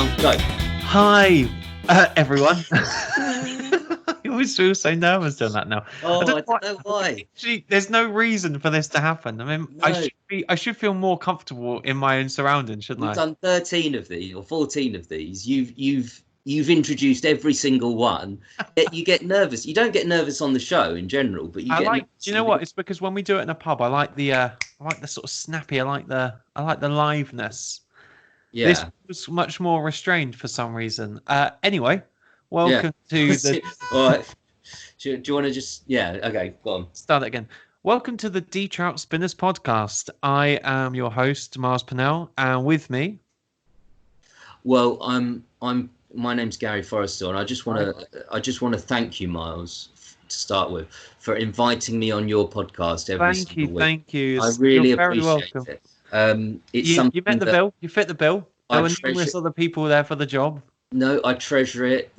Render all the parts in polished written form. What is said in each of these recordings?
Go. Hi, everyone. I always feel so nervous doing that now. Oh, I don't know why. Actually, there's no reason for this to happen. I mean, No. I should feel more comfortable in my own surroundings, shouldn't We've I? done 13 of these or 14 of these. You've introduced every single one. You get nervous. You don't get nervous on the show in general, but you get nervous. You know what? It's because when we do it in a pub, I like the sort of snappy. I like the liveness. Yeah. This was much more restrained for some reason. Anyway, welcome to the. All right. Do you want to just? Yeah. Okay. Go on. Start it again. Welcome to the Trout Spinners podcast. I am your host, Mars Pennell, and with me. Well, my name's Gary Forrester, and I just want to thank you, Miles, to start with, for inviting me on your podcast every single week. Thank you. I really You're very appreciate welcome. it. It's something you met the bill. You fit the bill. There were treasure- numerous other people there for the job. No, I treasure it.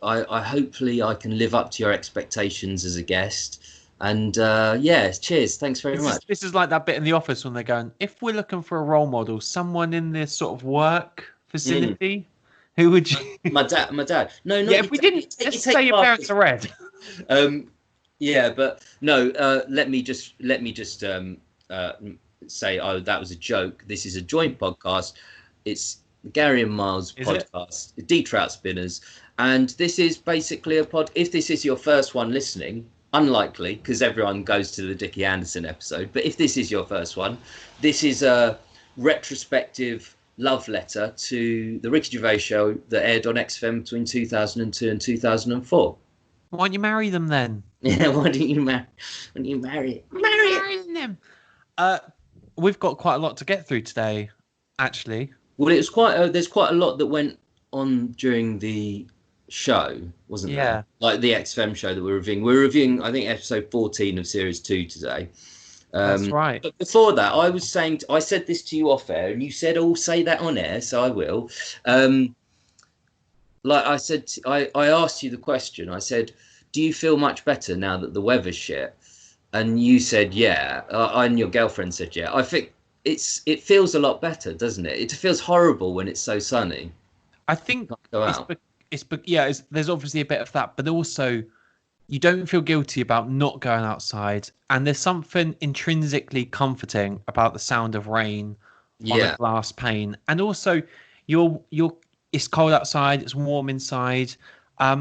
I hopefully I can live up to your expectations as a guest. And cheers. Thanks very much. This is like that bit in The Office when they're going, if we're looking for a role model, someone in this sort of work vicinity, who would you? My dad. No, yeah. If we didn't, let's say your parents are red. Yeah, but no. Let me just say, that was a joke. This is a joint podcast. It's Gary and Miles podcast, D Trout Spinners, and this is basically a pod. If this is your first one listening, unlikely because everyone goes to the Dickie Anderson episode. But if this is your first one, this is a retrospective love letter to the Ricky Gervais show that aired on XFM between 2002 and 2004. Why don't you marry them then? Yeah, why don't you marry them? We've got quite a lot to get through today, actually. Well, it was there's quite a lot that went on during the show, wasn't there? Like the XFM show that we're reviewing. We're reviewing, I think, episode 14 of series 2 today. That's right. But before that, I said this to you off air, and you said, "Oh, say that on air," so I will. Like I said, I asked you the question. I said, "Do you feel much better now that the weather's shit?" And you said, "Yeah." And your girlfriend said, "Yeah." I think it feels a lot better, doesn't it? It feels horrible when it's so sunny. I think there's obviously a bit of that, but also you don't feel guilty about not going outside, and there's something intrinsically comforting about the sound of rain on a glass pane, and also it's cold outside, it's warm inside. I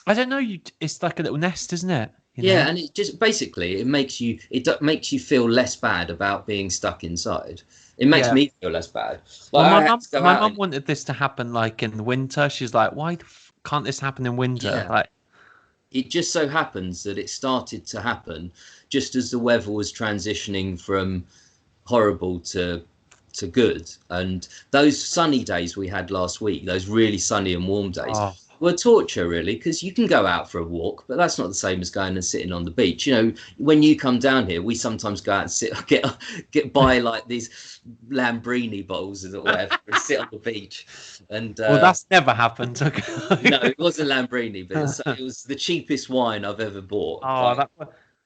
don't know, it's like a little nest, isn't it? You know? And it just basically it makes you feel less bad about being stuck inside. It makes me feel less bad. Well, my mum wanted this to happen like in the winter. She's like, why can't this happen in winter? Yeah. Like, it just so happens that it started to happen just as the weather was transitioning from horrible to good. And those sunny days we had last week, those really sunny and warm days, were torture, really, because you can go out for a walk, but that's not the same as going and sitting on the beach. You know, when you come down here, we sometimes go out and get by like these Lambrini bowls or whatever and sit on the beach. And well, that's never happened. No, it wasn't Lambrini, but it was the cheapest wine I've ever bought. Oh,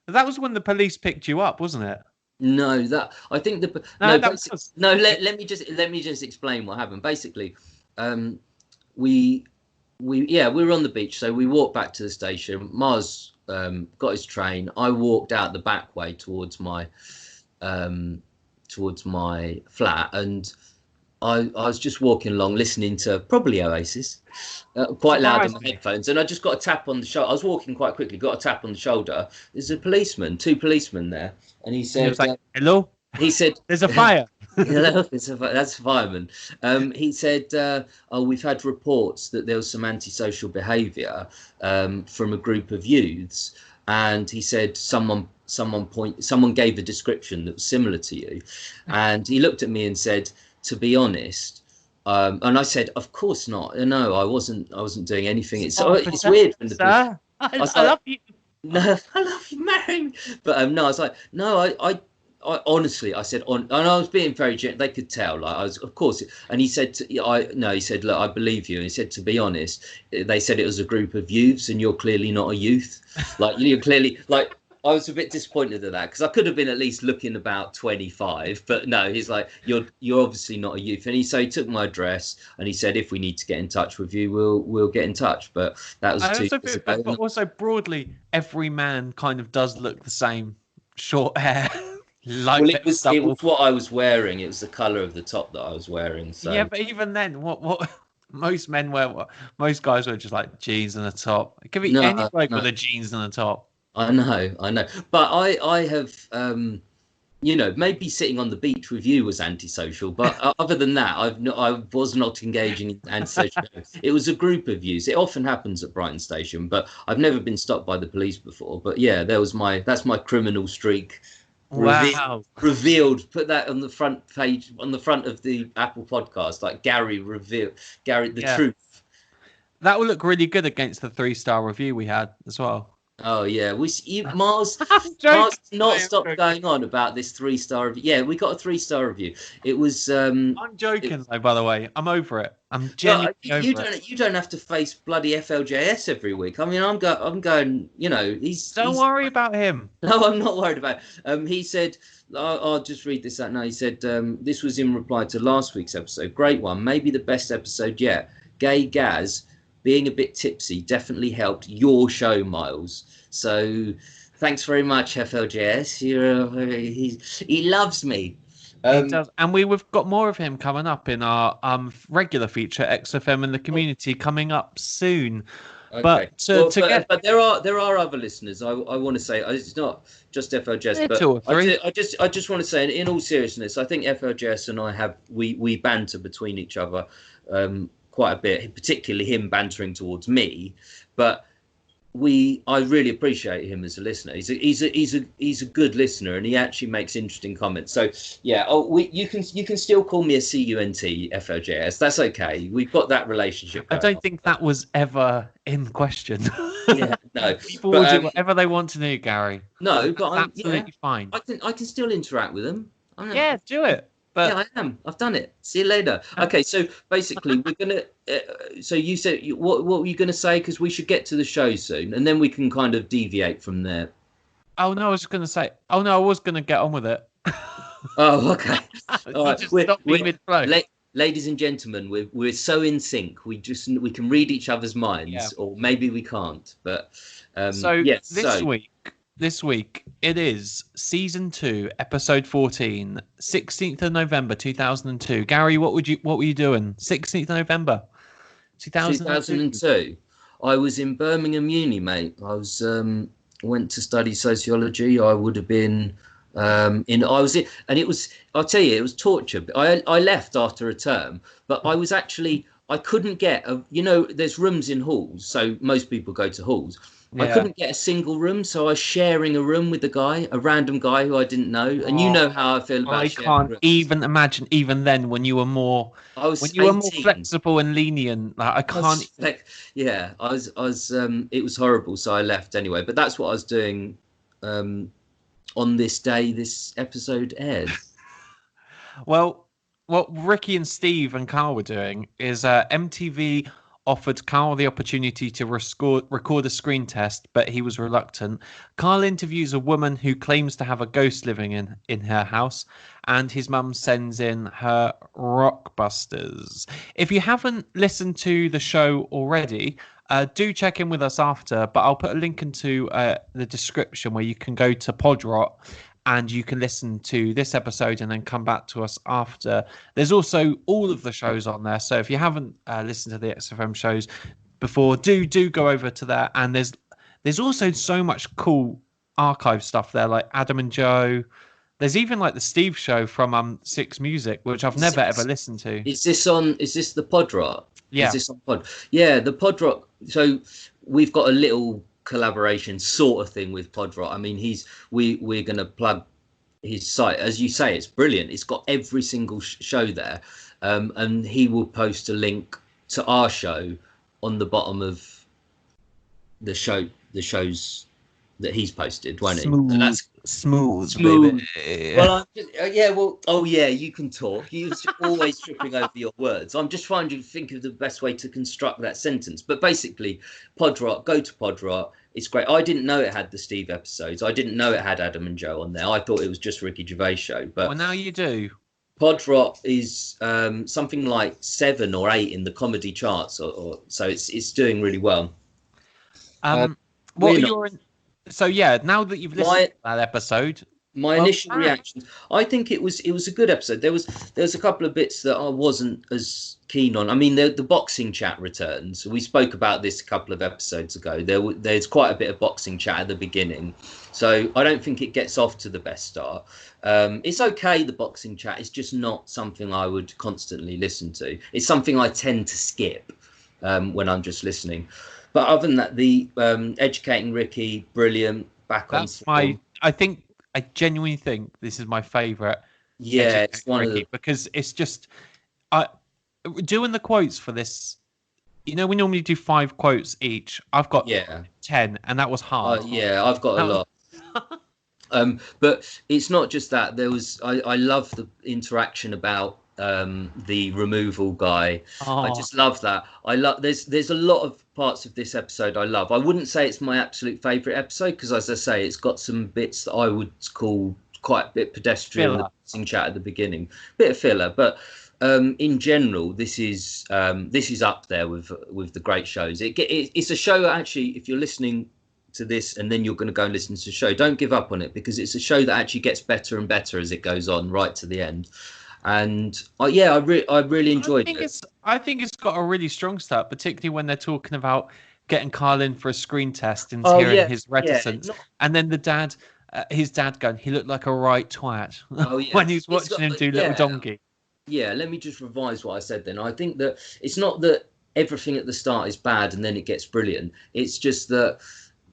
that was when the police picked you up, wasn't it? No, I think let me just explain what happened. Basically, we were on the beach, so we walked back to the station. Mars got his train. I walked out the back way towards my flat, and I was just walking along, listening to probably Oasis, quite loud on my headphones. And I just got a tap on the shoulder. I was walking quite quickly, got a tap on the shoulder. There's two policemen there, and he said, he was like, "Hello." He said, "There's a fire." Hello, that's a fireman. He said, we've had reports that there was some antisocial behaviour from a group of youths, and he said someone gave a description that was similar to you, and he looked at me and said, "To be honest," and I said, "Of course not. No, I wasn't doing anything." It's weird when the I love you. No, I love you, marry me. But no, I was like, no, I honestly, I said, and I was being very gentle. They could tell, like I was, of course. And he said, he said, "Look, I believe you." And he said, "To be honest," they said it was a group of youths, and you're clearly not a youth. Like you're clearly like I was a bit disappointed at that because I could have been at least looking about 25, but no, he's like, you're obviously not a youth. And he took my address and he said, if we need to get in touch with you, we'll get in touch. But that was I 2 also years feel, ago. but also broadly, every man kind of does look the same. Short hair, light Well, bit of it stubble. was what I was wearing. It was the colour of the top that I was wearing. So Yeah, but even then, what most men wear, most guys wear just like jeans and a top. It could be any no, bloke no, with a jeans and a top. I know. But I have, maybe sitting on the beach with you was antisocial. But other than that, I was not engaging in antisocial. It was a group of yous. It often happens at Brighton Station, but I've never been stopped by the police before. But yeah, that's my criminal streak. Wow. Revealed. Put that on the front page, on the front of the Apple podcast, like Gary the truth. That will look really good against the 3-star review we had as well. Oh yeah, Mars not stopped going on about this 3-star review. Yeah, we got a 3-star review. It was. I'm joking though. By the way, I'm over it. I'm genuinely over it. You don't have to face bloody FLJS every week. I mean, I'm going. Don't worry about him. No, I'm not worried about it. He said, I'll just read this out now. He said, this was in reply to last week's episode. Great one, maybe the best episode yet. Gay Gaz being a bit tipsy definitely helped your show, Miles. So thanks very much, FLJS. He loves me. He does, and we've got more of him coming up in our regular feature, XFM in the community, coming up soon. Okay. But there are other listeners. I want to say it's not just FLJS, but I just want to say, in all seriousness, I think FLJS and I we banter between each other quite a bit, particularly him bantering towards me, but I really appreciate him as a listener. He's a good listener, and he actually makes interesting comments. So yeah, you can still call me a CUNT FLJS. That's okay. We've got that relationship. I don't think that was ever in question. Yeah, no. People will do whatever they want to do, Gary. No, but I'm absolutely fine. I can still interact with them. Yeah, do it. But... Yeah, I am. I've done it. See you later. Okay, so basically, we're gonna. So you said what were you gonna say? Because we should get to the show soon, and then we can kind of deviate from there. Oh no, I was gonna say. Oh no, I was gonna get on with it. Oh, okay. All right. Stop me mid-flow. Ladies and gentlemen, we're so in sync. We can read each other's minds, or maybe we can't. But This week, it is Season 2, Episode 14, 16th of November, 2002. Gary, what were you doing? 16th of November, 2002. I was in Birmingham Uni, mate. I was went to study sociology. I would have been and it was. I'll tell you, it was torture. I left after a term, but I was actually. I couldn't get there's rooms in halls, so most people go to halls. Yeah. I couldn't get a single room, so I was sharing a room with a random guy who I didn't know. And you know how I feel about I can't rooms. Even imagine, even then, when you were more, were more flexible and lenient. Like, I can't. I was. It was horrible, so I left anyway. But that's what I was doing on this day this episode aired. Well, what Ricky and Steve and Karl were doing is MTV offered Karl the opportunity to record a screen test, but he was reluctant. Karl interviews a woman who claims to have a ghost living in her house, and his mum sends in her Rockbusters. If you haven't listened to the show already, do check in with us after, but I'll put a link into the description where you can go to Podrot and you can listen to this episode and then come back to us after. There's also all of the shows on there. So if you haven't listened to the XFM shows before, do go over to there. And there's also so much cool archive stuff there, like Adam and Joe. There's even like the Steve show from Six Music, which I've never ever listened to. Is this the Podrot? Yeah. Is this on Pod? Yeah, the Podrot. So we've got a little collaboration sort of thing with Podrot. I mean, we're going to plug his site. As you say, it's brilliant. It's got every single show there, and he will post a link to our show on the bottom of the show's that he's posted, won't he? Smooth, And that's smooth, smooth. baby. Well, yeah. Well, oh yeah, you can talk. You're always tripping over your words. I'm just trying to think of the best way to construct that sentence. But basically, Podrock, go to Podrock. It's great. I didn't know it had the Steve episodes. I didn't know it had Adam and Joe on there. I thought it was just Ricky Gervais show. But Well, now you do. Podrock is something like 7 or 8 in the comedy charts, or so it's doing really well. What are your? So yeah, now that you've listened to that episode, my initial reactions, I think it was a good episode. There was a couple of bits that I wasn't as keen on. I mean, the boxing chat returns. We spoke about this a couple of episodes ago. There's quite a bit of boxing chat at the beginning, so I don't think it gets off to the best start. It's okay, the boxing chat. It's just not something I would constantly listen to. It's something I tend to skip when I'm just listening. But other than that, the educating Ricky, brilliant. That's I genuinely think this is my favourite. Yeah, it's one of the... because it's just doing the quotes for this. You know, we normally do 5 quotes each. I've got 10, and that was hard. Yeah, I've got a lot. But it's not just that. There was I love the interaction about the removal guy. I just love that. There's a lot of parts of this episode I love. I wouldn't say it's my absolute favorite episode because, as I say, it's got some bits that I would call quite a bit pedestrian. The boxing chat at the beginning, bit of filler, but in general, this is up there with the great shows. It's a show that actually, if you're listening to this and then you're going to go and listen to the show, don't give up on it, because it's a show that actually gets better and better as it goes on right to the end. And I really enjoyed it. I think it's got a really strong start, particularly when they're talking about getting Karl in for a screen test and hearing his reticence, and then the dad, his dad going, he looked like a right twat when he's watching him do Little Donkey. Yeah, let me just revise what I said then. I think that it's not that everything at the start is bad and then it gets brilliant. It's just that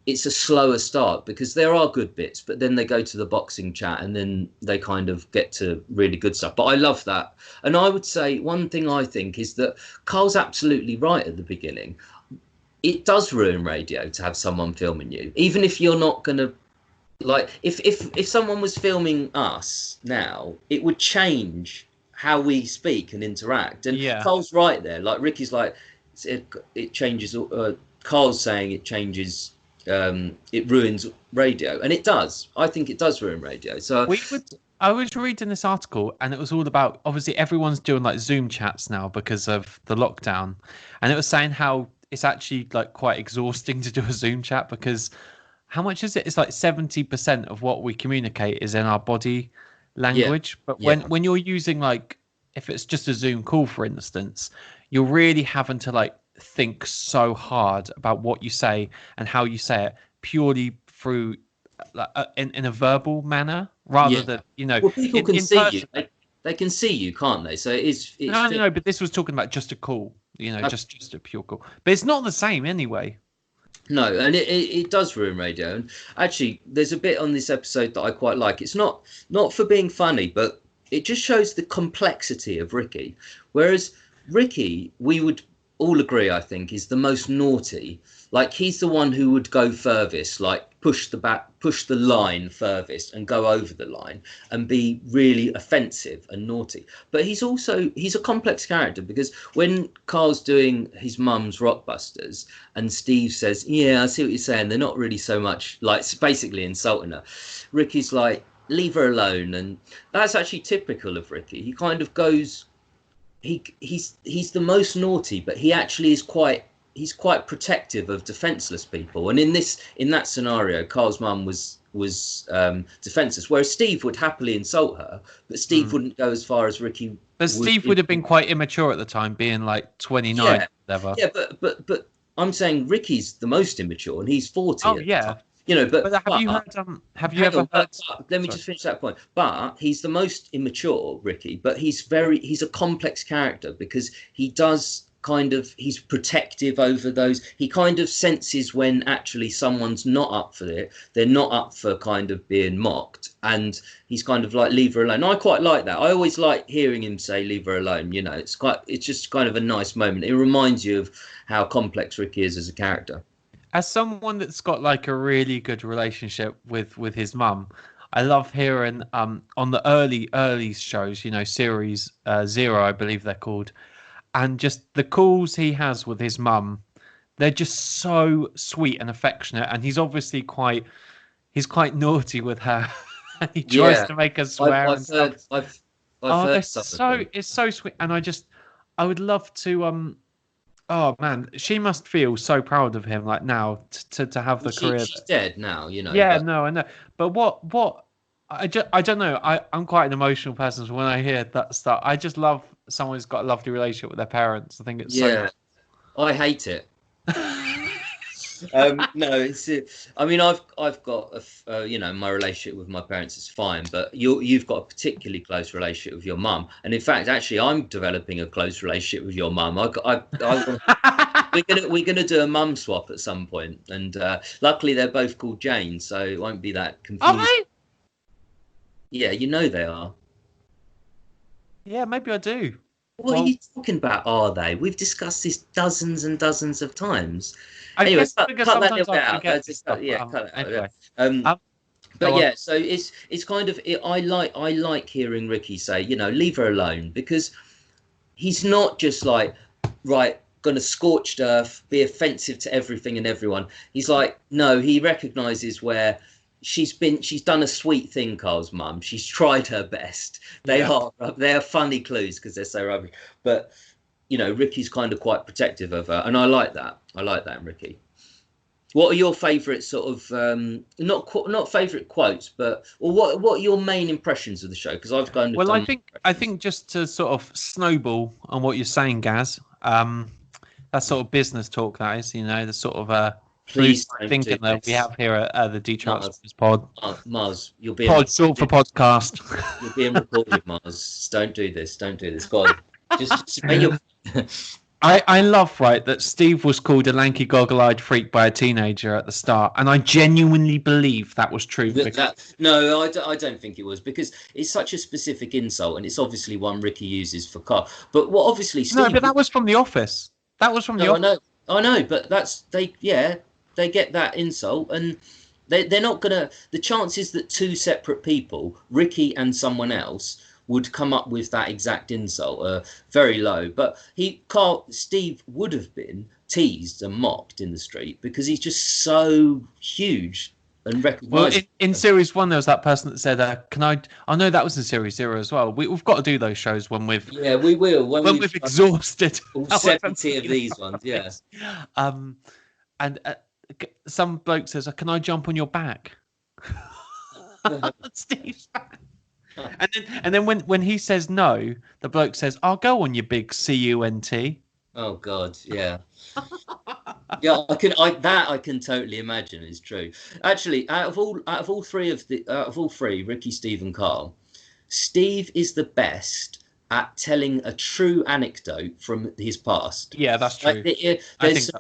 it's a slower start, because there are good bits, but then they go to the boxing chat and then they kind of get to really good stuff. But I love that. And I would say one thing I think is that Karl's absolutely right at the beginning. It does ruin radio to have someone filming you, even if you're not going to, like, if someone was filming us now, it would change how we speak and interact. And Karl's right there. Like, Ricky's like, it changes. Karl's saying it changes. It ruins radio, and it does. I think it does ruin radio. So I was reading this article, and it was all about, obviously everyone's doing like Zoom chats now because of the lockdown, and it was saying how it's actually like quite exhausting to do a Zoom chat, because how much is it? It's like 70% of what we communicate is in our body language. But when you're using, like, if it's just a Zoom call, for instance, you're really having to like think so hard about what you say and how you say it, purely through in a verbal manner, rather than, you know, well, people can see you. They can see you, can't they? So it's no, but this was talking about just a call, you know, just a pure call, but it's not the same anyway. No, and it does ruin radio. And actually, there's a bit on this episode that I quite like. It's not for being funny, but it just shows the complexity of Ricky. Whereas Ricky, we would all agree, I think, is the most naughty. Like, he's the one who would go furthest, like push the line furthest and go over the line and be really offensive and naughty. But he's a complex character, because when Karl's doing his mum's Rockbusters and Steve says, yeah, I see what you're saying, they're not really so much, like, basically insulting her, Ricky's like, leave her alone. And that's actually typical of Ricky. He kind of goes, he's the most naughty, but he actually is he's quite protective of defenseless people. And in that scenario, Karl's mum was defenseless, whereas Steve would happily insult her, but Steve wouldn't go as far as Ricky. But Steve would have been quite immature at the time, being like 29 or whatever. Yeah, but I'm saying Ricky's the most immature, and he's 40. Oh yeah. You know, but have you ever heard? Let me just finish that point. But he's the most immature, Ricky. But he's a complex character, because he's protective over those. He kind of senses when actually someone's not up for it. They're not up for kind of being mocked, and he's kind of like, leave her alone. I quite like that. I always like hearing him say, leave her alone. You know, it's just kind of a nice moment. It reminds you of how complex Ricky is as a character. as someone that's got like a really good relationship with his mum, I love hearing on the early shows, series 0, I believe they're called, and just the calls he has with his mum. They're just so sweet and affectionate, and he's obviously quite naughty with her. And he tries to make her swear and stuff. I've heard it's so sweet, and I would love to oh man, she must feel so proud of him, like now to have the career. She's dead now, Yeah, no, I know. But what I don't know. I'm quite an emotional person, so when I hear that stuff, I just love someone who's got a lovely relationship with their parents. I think it's so. I hate it. No, it's. I mean, I've got my relationship with my parents is fine, but you've got a particularly close relationship with your mum, and in fact, actually, I'm developing a close relationship with your mum. We're gonna do a mum swap at some point, and luckily they're both called Jane, so it won't be that confusing. Are they? Yeah, they are. Yeah, maybe I do. What are you talking about? Are they? We've discussed this dozens and dozens of times. Anyway, cut that little bit out. Cut it out. Anyway. But yeah, so it's kind of I like hearing Ricky say, leave her alone, because he's not just like, right, gonna scorched earth, be offensive to everything and everyone. He's like, no, he recognises where she's done a sweet thing, Karl's mum. She's tried her best. They are funny clues because they're so rubbish. But Ricky's kind of quite protective of her, and I like that. I like that in Ricky. What are your favourite sort of not favourite quotes, but what are your main impressions of the show? Because I've kind of I think just to sort of snowball on what you're saying, Gaz. That sort of business talk, that is, the sort of please thinking that we have here at the Trout pod. Mars, you're being pod short for podcast. You're being recorded, Mars. Don't do this. God, just make your. I love that Steve was called a lanky goggle-eyed freak by a teenager at the start, and I genuinely believe that was true. No, I don't think it was, because it's such a specific insult, and it's obviously one Ricky uses for Karl. But what obviously Steve... No, but that was from The Office. That was from The Office. I know, but they get that insult, and they're not gonna. The chances that two separate people, Ricky and someone else, would come up with that exact insult are very low. But Steve would have been teased and mocked in the street because he's just so huge and recognised. Well, in series 1, there was that person that said, "Can I?" I know that was in series 0 as well. We've got to do those shows when we've. Yeah, we will when we've exhausted all 70 of these ones. Yeah. And some bloke says, "Can I jump on your back?" Steve's back. And then when he says no, the bloke says, "I'll go on your big cunt." Oh God, yeah. Yeah, I can totally imagine is true. Actually, out of all three, Ricky, Steve, and Karl, Steve is the best at telling a true anecdote from his past. Yeah, that's true. There's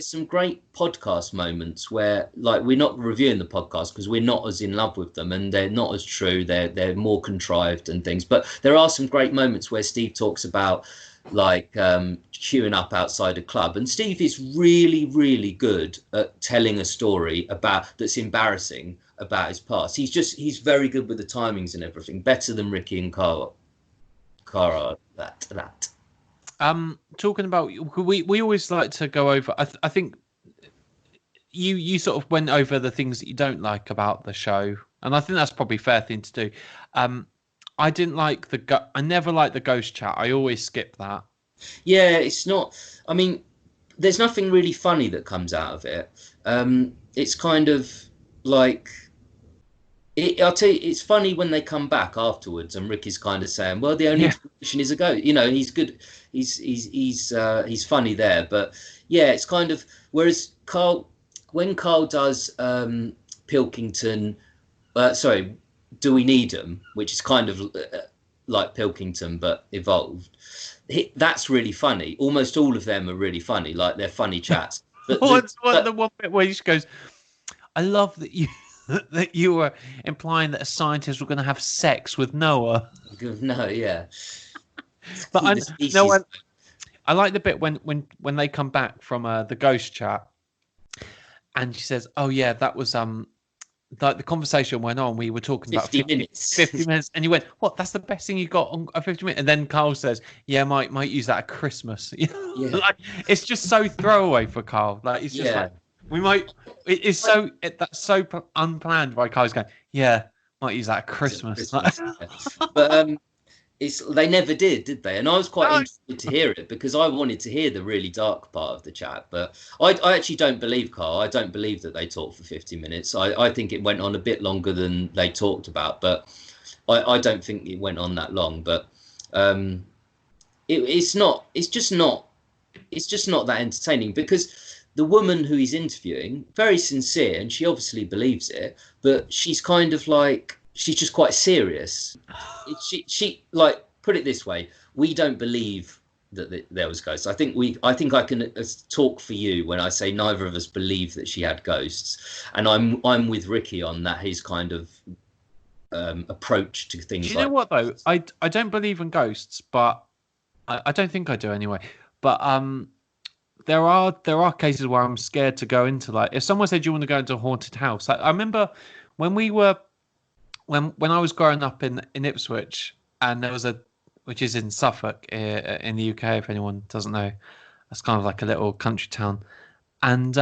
some great podcast moments where, like, we're not reviewing the podcast because we're not as in love with them, and they're not as true. They're more contrived and things. But there are some great moments where Steve talks about, like, queuing up outside a club, and Steve is really, really good at telling a story that's embarrassing about his past. He's very good with the timings and everything, better than Ricky and Karl. That. Talking about, we always like to go over. I think you sort of went over the things that you don't like about the show, and I think that's probably a fair thing to do. I didn't like I never liked the ghost chat. I always skip that. Yeah, it's not. I mean, there's nothing really funny that comes out of it. It's kind of like. I'll tell you, it's funny when they come back afterwards, and Ricky's kind of saying, "Well, the only explanation is a ghost." He's good. He's funny there, but yeah, it's kind of. Whereas when Karl does Pilkington, Do We Need 'Em, which is kind of like Pilkington but evolved. That's really funny. Almost all of them are really funny. Like, they're funny chats. But the one bit where he just goes, "I love that you." That you were implying that a scientist were going to have sex with Noah. No, yeah. But I like the bit when they come back from the ghost chat, and she says, "Oh yeah, that was like the conversation went on. We were talking about 50 minutes. 50 minutes, and you went, what? That's the best thing you got on a 50 minutes." And then Carl says, "Yeah, might use that at Christmas." Yeah. Like, it's just so throwaway for Carl. Like, it's just like we might. It's so that's so unplanned by Carl's going. Yeah, might use that at Christmas. But they never did they? And I was quite interested to hear it, because I wanted to hear the really dark part of the chat. But I actually don't believe, Carl. I don't believe that they talked for 50 minutes. I think it went on a bit longer than they talked about, but I don't think it went on that long. But it's just not that entertaining, because the woman who he's interviewing, very sincere, and she obviously believes it, but she's kind of like, she's just quite serious. She like, put it this way, we don't believe that there was ghosts. I think I can talk for you when I say neither of us believe that she had ghosts, and I'm with Ricky on that. His kind of approach to things. Do you know what though? I don't believe in ghosts, but I don't think I do anyway. But there are cases where I'm scared to go into, like, if someone said, "Do you want to go into a haunted house?" I remember when we were. When I was growing up in Ipswich, and there was which is in Suffolk in the UK, if anyone doesn't know, that's kind of like a little country town, and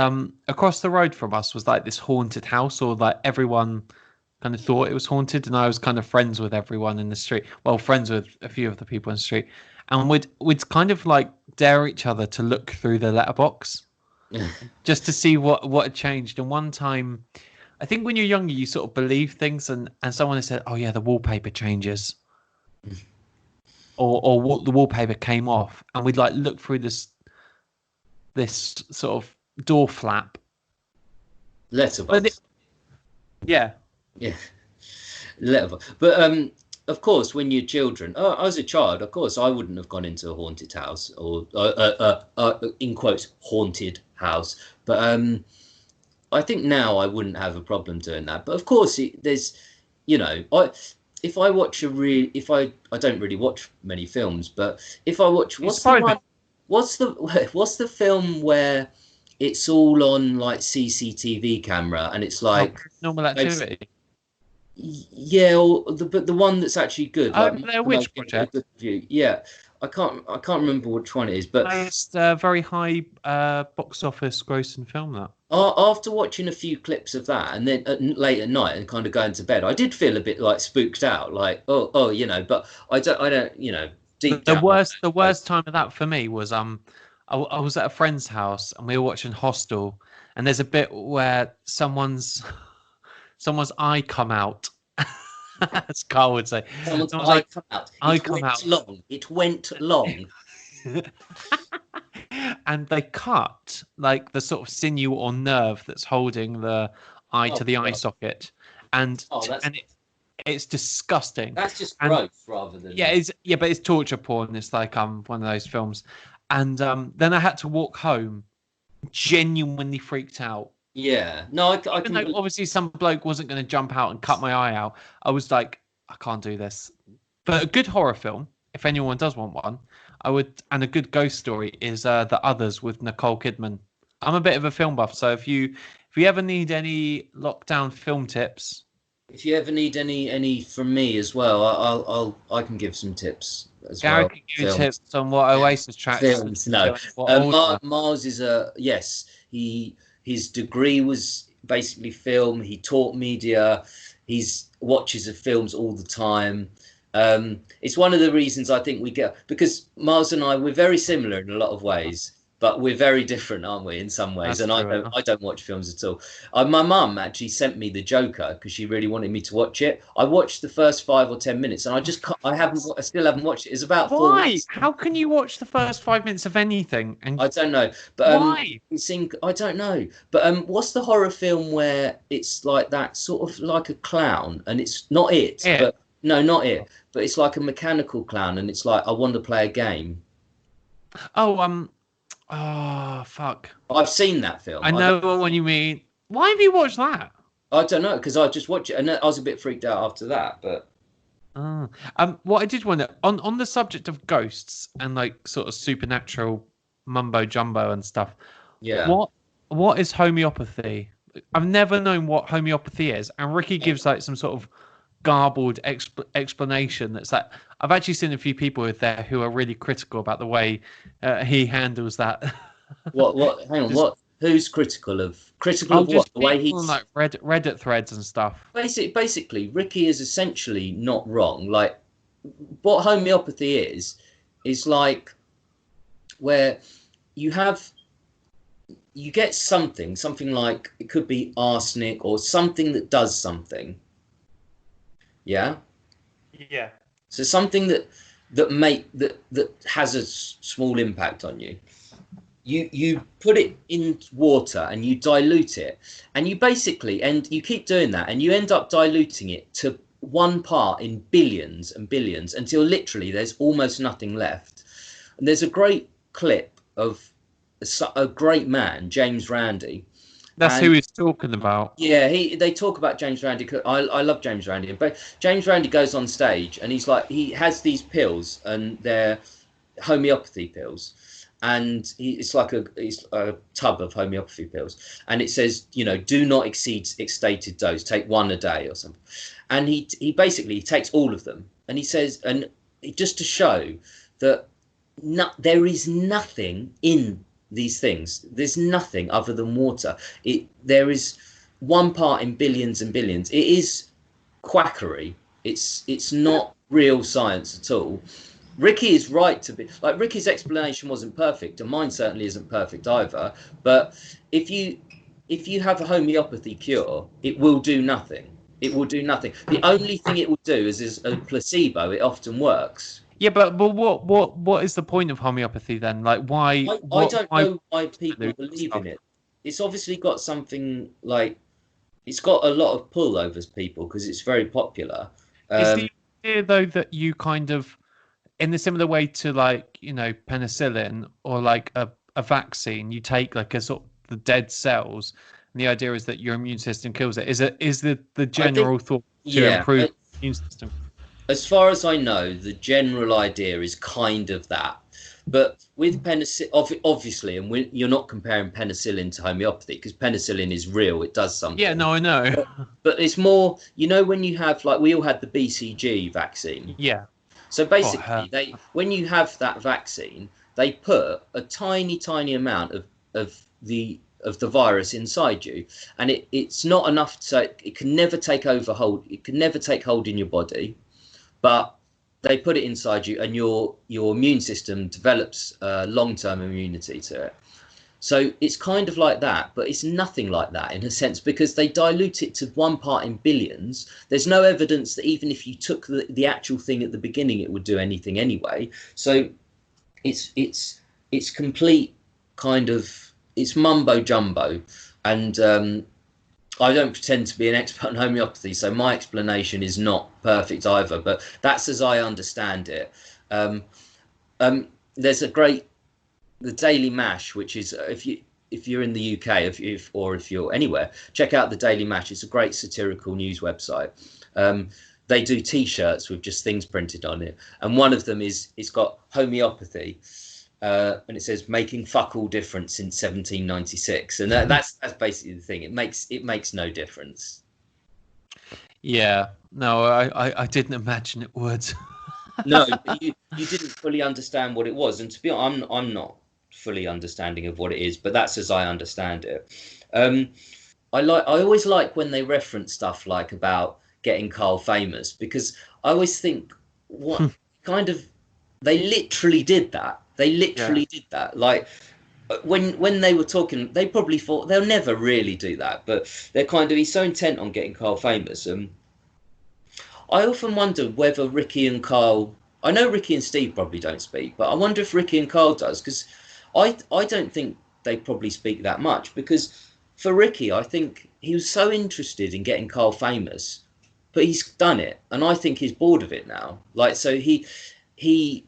across the road from us was like this haunted house, or like everyone kind of thought it was haunted, and I was kind of friends with everyone in the street, well, friends with a few of the people in the street, and we'd kind of like dare each other to look through the letterbox just to see what had changed. And one time, I think when you're younger, you sort of believe things, and someone has said, "Oh yeah, the wallpaper changes," or what, the wallpaper came off, and we'd like look through this sort of door flap. Letterbox. Yeah. Letterbox. But of course, when you're children, as a child, of course, I wouldn't have gone into a haunted house, or in quotes, haunted house. But I think now I wouldn't have a problem doing that. But of course, there's, you know, if I watch I don't really watch many films, but if I watch, what's the film where it's all on like CCTV camera, and it's like Normal Activity. Yeah, but the one that's actually good. Like, Blair Witch Project. Yeah. I can't remember which one it is, but it's a very high box office grossing film. That after watching a few clips of that, and then late at night and kind of going to bed, I did feel a bit like spooked out, like oh, you know. But I don't, you know. Deep the worst time of that for me was I was at a friend's house, and we were watching Hostel, and there's a bit where someone's eye come out. As Karl would say, someone's eye come out. It went long. And they cut like the sort of sinew or nerve that's holding the eye to the eye socket, and it's disgusting. That's just gross, rather than but it's torture porn. It's like one of those films, and then I had to walk home, genuinely freaked out. Yeah, no, Even though obviously some bloke wasn't going to jump out and cut my eye out, I was like, I can't do this. But a good horror film, if anyone does want one, I would, and a good ghost story is The Others with Nicole Kidman. I'm a bit of a film buff, so if you ever need any lockdown film tips, if you ever need any from me as well, I can give some tips as Gary well. Can give you tips on what Oasis tracks. Films, no. Mars is his degree was basically film. He taught media. He's watches of films all the time. It's one of the reasons I think we get, because Miles and I, we're very similar in a lot of ways, but we're very different, aren't we, in some ways? That's true. I don't watch films at all. My mum actually sent me The Joker because she really wanted me to watch it. I watched the first 5 or 10 minutes, and I still haven't watched it. It's about 4 weeks. How can you watch the first 5 minutes of anything? I don't know, but why? I don't know, but what's the horror film where it's like that, sort of like a clown, and it's not it, but no, not it, but it's like a mechanical clown, and it's like, I want to play a game. Oh, fuck. I've seen that film. I know what you mean. Why have you watched that? I don't know, because I just watched it, and I was a bit freaked out after that, but... What I did wonder, on the subject of ghosts and like sort of supernatural mumbo jumbo and stuff, yeah, what is homeopathy? I've never known what homeopathy is, and Ricky gives like some sort of garbled explanation. That's like I've actually seen a few people with there who are really critical about the way he handles that. What? Hang on. What? Who's critical of what? Just The way people on he's like Reddit threads and stuff. basically Ricky is essentially not wrong. Like what homeopathy is like where you get something like it could be arsenic or something that does something. Yeah. Yeah. So something that has a small impact on you. You put it in water and you dilute it, and you keep doing that, and you end up diluting it to 1 part in billions and billions until literally there's almost nothing left. And there's a great clip of a great man, James Randi. That's who he's talking about. Yeah, they talk about James Randi. I love James Randi, but James Randi goes on stage and he's like, he has these pills and they're homeopathy pills, and it's like a tub of homeopathy pills, and it says, do not exceed stated dose, take 1 a day or something. And he basically takes all of them, and he says, and just to show that there is nothing in these things. There's nothing other than water. There is 1 part in billions and billions. It is quackery. It's not real science at all. Ricky is right to be like, Ricky's explanation wasn't perfect, and mine certainly isn't perfect either. But if you have a homeopathy cure, it will do nothing. It will do nothing. The only thing it will do is a placebo. It often works. Yeah, but what is the point of homeopathy then? Like, why? I don't know why people believe in it. It's obviously got something like, it's got a lot of pull over people because it's very popular. Is the idea though that you kind of, in the similar way to like penicillin or like a vaccine, you take like a sort of the dead cells, and the idea is that your immune system kills it. Is the general thought to improve the immune system? As far as I know, the general idea is kind of that. But with penicillin, obviously, and you're not comparing penicillin to homeopathy, because penicillin is real, it does something. Yeah, no, I know. But it's more, when you have, like, we all had the BCG vaccine. Yeah. So basically, when you have that vaccine, they put a tiny, tiny amount of the virus inside you, and it's not enough, so it can never take hold. It can never take hold in your body. But they put it inside you, and your immune system develops long-term immunity to it. So it's kind of like that, but it's nothing like that in a sense, because they dilute it to 1 part in billions. There's no evidence that even if you took the actual thing at the beginning, it would do anything anyway. So it's complete kind of, it's mumbo jumbo, and I don't pretend to be an expert in homeopathy, so my explanation is not perfect either, but that's as I understand it. There's the Daily Mash, which is, if you're in the UK, or if you're anywhere, check out the Daily Mash. It's a great satirical news website. They do T-shirts with just things printed on it, and one of them it's got homeopathy. And it says making fuck all difference since 1796, and that's basically the thing. It makes no difference. Yeah, no, I didn't imagine it would. No, but you didn't fully understand what it was, and to be honest, I'm not fully understanding of what it is, but that's as I understand it. I always like when they reference stuff like about getting Karl famous, because I always think, what kind of, they literally did that. They literally did that. Like, when they were talking, they probably thought they'll never really do that, but they're kind of, he's so intent on getting Karl famous. I often wonder whether Ricky and Karl, I know Ricky and Steve probably don't speak, but I wonder if Ricky and Karl does, because I don't think they probably speak that much, because for Ricky, I think he was so interested in getting Karl famous, but he's done it, and I think he's bored of it now. Like, so he's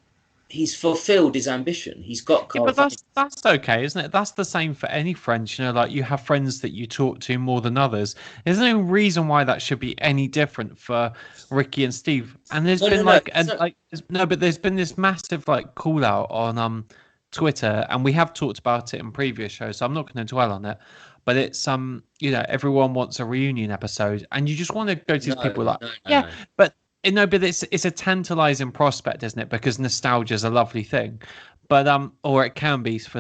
fulfilled his ambition. He's got Karl. Yeah, but that's okay, isn't it? That's the same for any friends. Like, you have friends that you talk to more than others. There's no reason why that should be any different for Ricky and Steve. And there's but there's been this massive like call out on Twitter, and we have talked about it in previous shows, so I'm not going to dwell on it. But it's everyone wants a reunion episode, and you just want to go to these people like, no. But but it's a tantalizing prospect, isn't it? Because nostalgia is a lovely thing, but or it can be for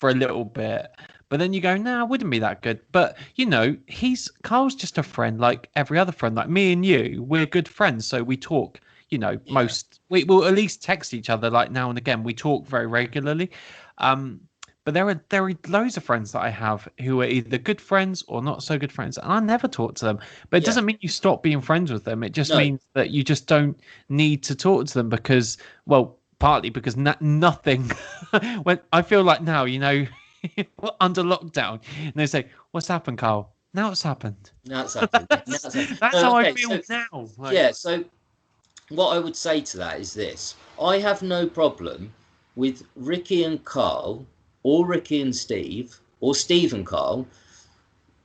a little bit. But then you go, nah, it wouldn't be that good. But Carl's just a friend, like every other friend, like me and you. We're good friends, so we talk. We will at least text each other like now and again. We talk very regularly. But there are loads of friends that I have who are either good friends or not so good friends, and I never talk to them. But it doesn't mean you stop being friends with them. It just means that you just don't need to talk to them because, well, partly because nothing. When I feel like now, under lockdown, and they say, "What's happened, Karl?" Now it's happened. That's how I feel now. So what I would say to that is this: I have no problem with Ricky and Karl, or Ricky and Steve, or Steve and Karl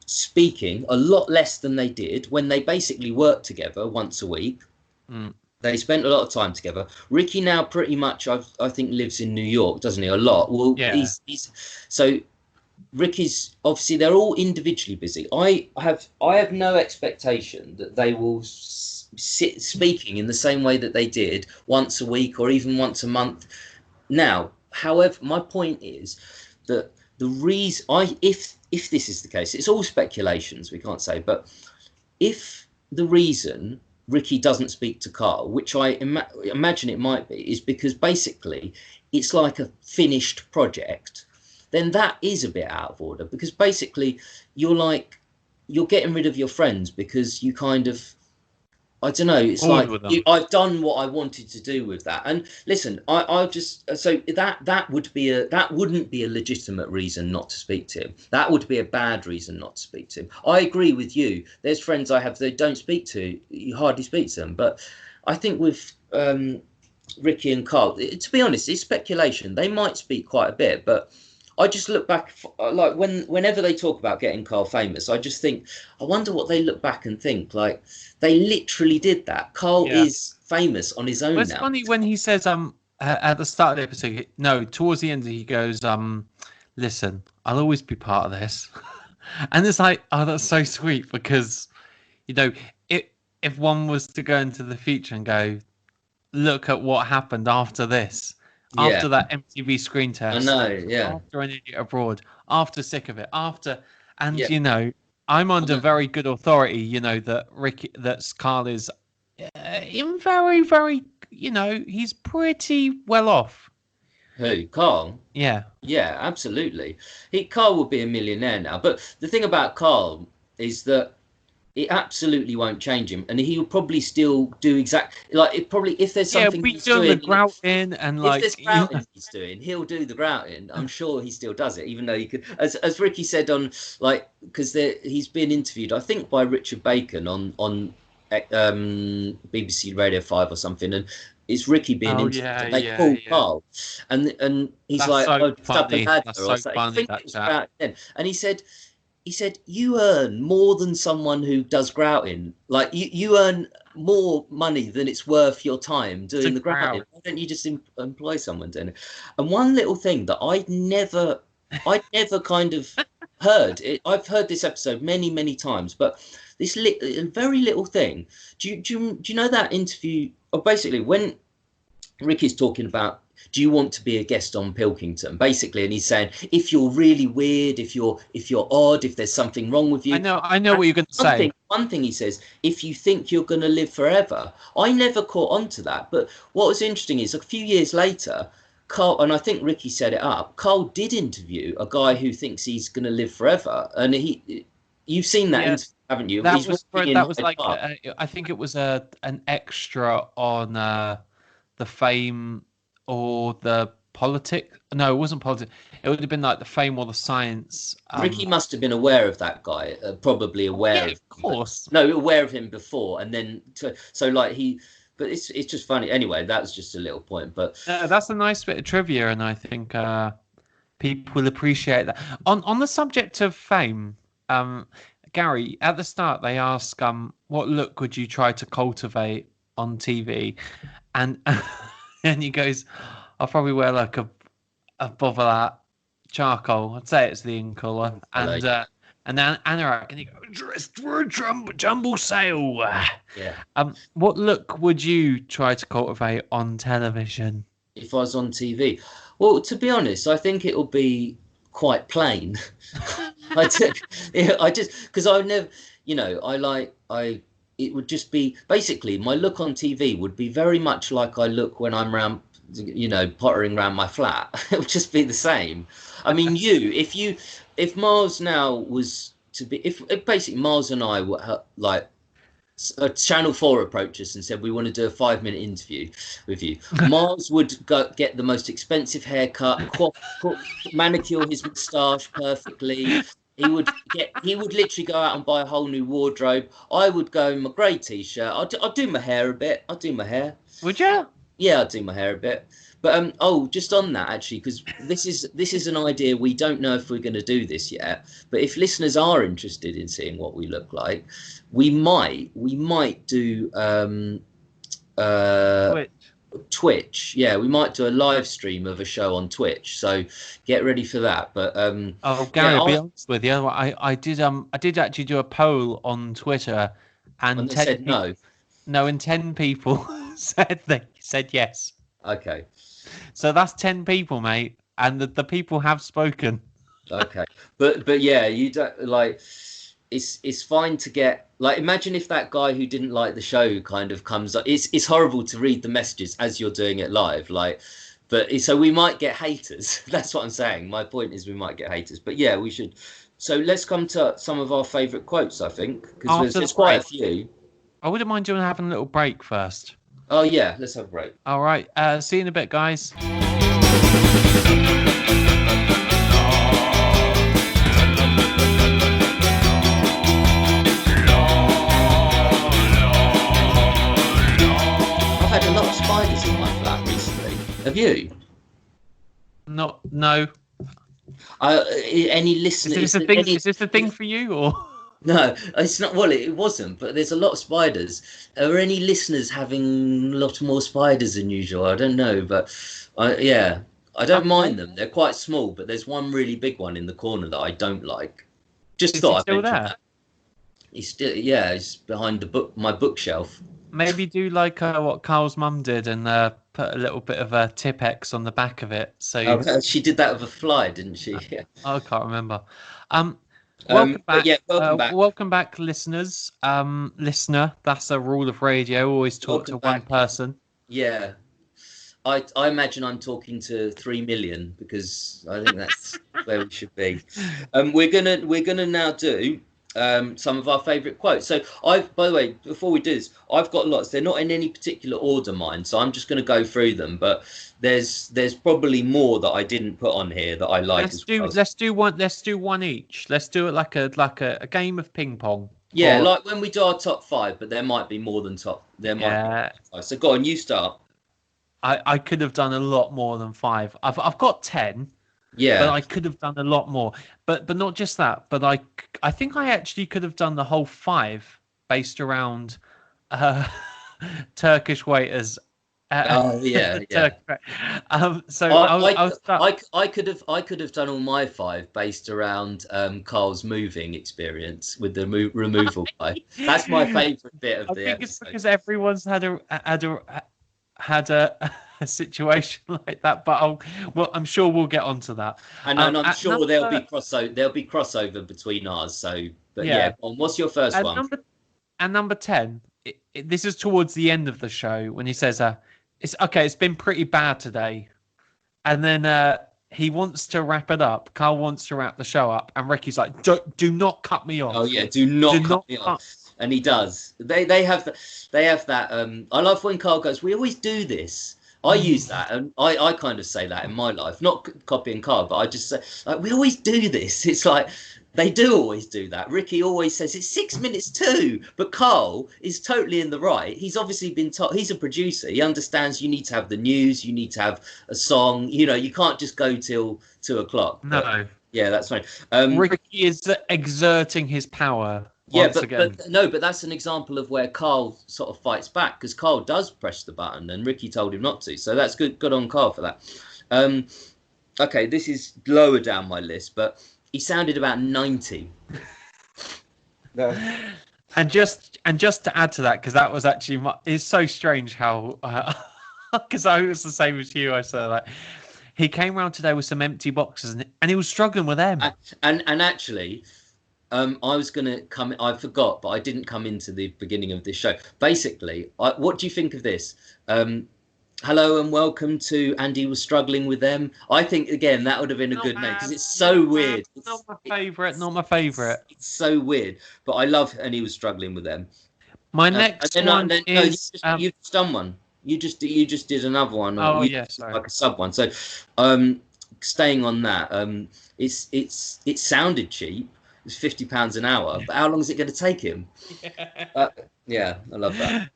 speaking a lot less than they did when they basically worked together once a week. They spent a lot of time together. Ricky now pretty much, I think, lives in New York, doesn't he? A lot. Well, he's so Ricky's obviously they're all individually busy. I have no expectation that they will sit speaking in the same way that they did once a week or even once a month. Now, however, my point is that the reason if this is the case, it's all speculations, we can't say, but if the reason Ricky doesn't speak to Karl, which I imagine it might be, is because basically it's like a finished project, then that is a bit out of order, because basically you're getting rid of your friends because you kind of, I don't know, it's like I've done what I wanted to do with that. And listen, I just, so that wouldn't be a legitimate reason not to speak to him. That would be a bad reason not to speak to him. I agree with you. There's friends I have that don't speak to, you hardly speak to them. But I think with Ricky and Karl, to be honest, it's speculation. They might speak quite a bit, but I just look back, like whenever they talk about getting Karl famous, I just think, I wonder what they look back and think. Like, they literally did that. Karl is famous on his own now. It's funny when he says at the start of the episode, no, towards the end he goes, listen, I'll always be part of this. And it's like, oh, that's so sweet, because if one was to go into the future and go, look at what happened after this. After that MTV Screen Test, I know, after An Idiot Abroad, after Sick of It, I'm under very good authority, that Karl is in very, very, he's pretty well off. Who, Karl? Yeah. Yeah, absolutely. Karl will be a millionaire now. But the thing about Karl is that it absolutely won't change him, and he'll probably still do exactly like it. Probably if there's something he's doing the grouting, and if there's grouting he's doing, he'll do the grouting. I'm sure he still does it, even though he could, as Ricky said on because he's been interviewed, I think, by Richard Bacon on BBC Radio 5 or something, and it's Ricky being interviewed. And they call Karl, and he's that's like, so funny. That's so funny. And he said, you earn more than someone who does grouting. Like, you earn more money than it's worth your time doing the grouting. Why don't you just employ someone doing it? And one little thing that I'd never kind of heard. I've heard this episode many, many times, but this very little thing. Do you know that interview? Or basically, when Ricky's talking about, do you want to be a guest on Pilkington? Basically, and he's saying, if you're really weird, if you're odd, if there's something wrong with you. I know what you're going to say. One thing he says, if you think you're going to live forever. I never caught on to that. But what was interesting is, a few years later, Karl, and I think Ricky set it up, Karl did interview a guy who thinks he's going to live forever. And you've seen that interview, haven't you? That was like, I think it was an extra on the Fame or the Politics. No, it wasn't Politics. It would have been like the Fame or the Science. Ricky must have been aware of that guy, probably aware of course. Aware of him before, and then but it's just funny. Anyway, that was just a little point, but that's a nice bit of trivia, and I think people will appreciate that. On the subject of fame, Gary, at the start they ask, what look would you try to cultivate on TV, and and he goes, I'll probably wear like bother that charcoal. I'd say it's the ink colour, and then anorak, and you go dressed for a jumble sale. Yeah. What look would you try to cultivate on television? If I was on TV, well, to be honest, I think it'll be quite plain. I just because I never, it would just be basically my look on TV would be very much like I look when I'm around, pottering around my flat. It would just be the same. I mean, if Miles now was to be, if basically Miles and I were like, Channel 4 approached us and said, we want to do a 5-minute interview with you. Miles would get the most expensive haircut, manicure his moustache perfectly. He would literally go out and buy a whole new wardrobe. I would go in my grey t-shirt. I'd do my hair a bit. I'd do my hair. Would you? Yeah, I'd do my hair a bit. But just on that, actually, because this is an idea. We don't know if we're going to do this yet. But if listeners are interested in seeing what we look like, we might do Twitch. Yeah, we might do a live stream of a show on Twitch. So get ready for that. But Gary, I'll be honest with you. I did actually do a poll on Twitter, and they said no. No, and 10 people said yes. Okay. So that's 10 people, mate, and the people have spoken. Okay, but yeah, you don't like. It's fine to get like. Imagine if that guy who didn't like the show kind of comes up. It's horrible to read the messages as you're doing it live, like. But so we might get haters. That's what I'm saying. My point is we might get haters. But yeah, we should. So let's come to some of our favourite quotes. I think because there's quite a few. I wouldn't mind doing having a little break first. Oh yeah, let's have a break. All right. See you in a bit, guys. I've had a lot of spiders in my flat recently. Have you? No. Any listeners? Is this the thing for you, or? No, it's not. Well, it wasn't, but there's a lot of spiders. Are any listeners having a lot more spiders than usual? I don't know, but I don't mind them. They're quite small, but there's one really big one in the corner that I don't like. Just thought I'd mention that. He's still, he's behind my bookshelf. Maybe do like what Karl's mum did and put a little bit of a Tipex on the back of it. So she did that with a fly, didn't she? Yeah. I can't remember. Welcome back. Welcome back. Welcome back, listeners. Listener, that's a rule of radio. Always talk to one person. Yeah. I imagine I'm talking to 3 million because I think that's where we should be. We're gonna now do some of our favourite quotes. So by the way, before we do this, I've got lots. They're not in any particular order, mine. So I'm just going to go through them. But there's probably more that I didn't put on here that I like. Let's do one each. Let's do it like a game of ping pong. Yeah, like when we do our top 5, but there might be more than top. There might be 5. So go on, you start. I could have done a lot more than 5. I've got 10. Yeah, but I could have done a lot more. But not just that. But I think I actually could have done the whole 5 based around Turkish waiters. Yeah. So I could have done all my 5 based around Karl's moving experience with the removal guy. That's my favourite bit of the episode. It's because everyone's had a situation like that, but I'm sure we'll get onto that. And I'm sure there'll be crossover between ours. So, but yeah, what's your first one? Number 10. This is towards the end of the show when he says, "It's okay. It's been pretty bad today," and then he wants to wrap it up. Karl wants to wrap the show up, and Ricky's like, "Do not cut me off." Oh yeah, do not cut me off. And he does. They have that. I love when Karl goes, "We always do this." I use that, and I kind of say that in my life, not copying Karl, but I just say, like, we always do this. It's like they do always do that. Ricky always says it's 6 minutes too, but Karl is totally in the right. He's obviously been taught. He's a producer. He understands you need to have the news, you need to have a song. You can't just go till 2 o'clock. No. But, yeah, that's fine. Ricky is exerting his power. Yeah, but that's an example of where Karl sort of fights back, because Karl does press the button and Ricky told him not to. So that's good on Karl for that. Okay, this is lower down my list, but he sounded about 90. No. And just to add to that, because that was actually it's so strange how because I was the same as you. I said like he came round today with some empty boxes and he was struggling with them. And actually, I was going to come. I forgot, but I didn't come into the beginning of this show. Basically, what do you think of this? Hello and welcome to Andy was struggling with them. I think again that would have been a good name because it's so weird. Not my favourite. Not my favourite. It's so weird, but I love and he was struggling with them. My next one is you've just done one. You just did another one. Oh yes, yeah, like a sub one. So, staying on that, it sounded cheap. It's £50 an hour, but how long is it going to take him? Yeah, I love that.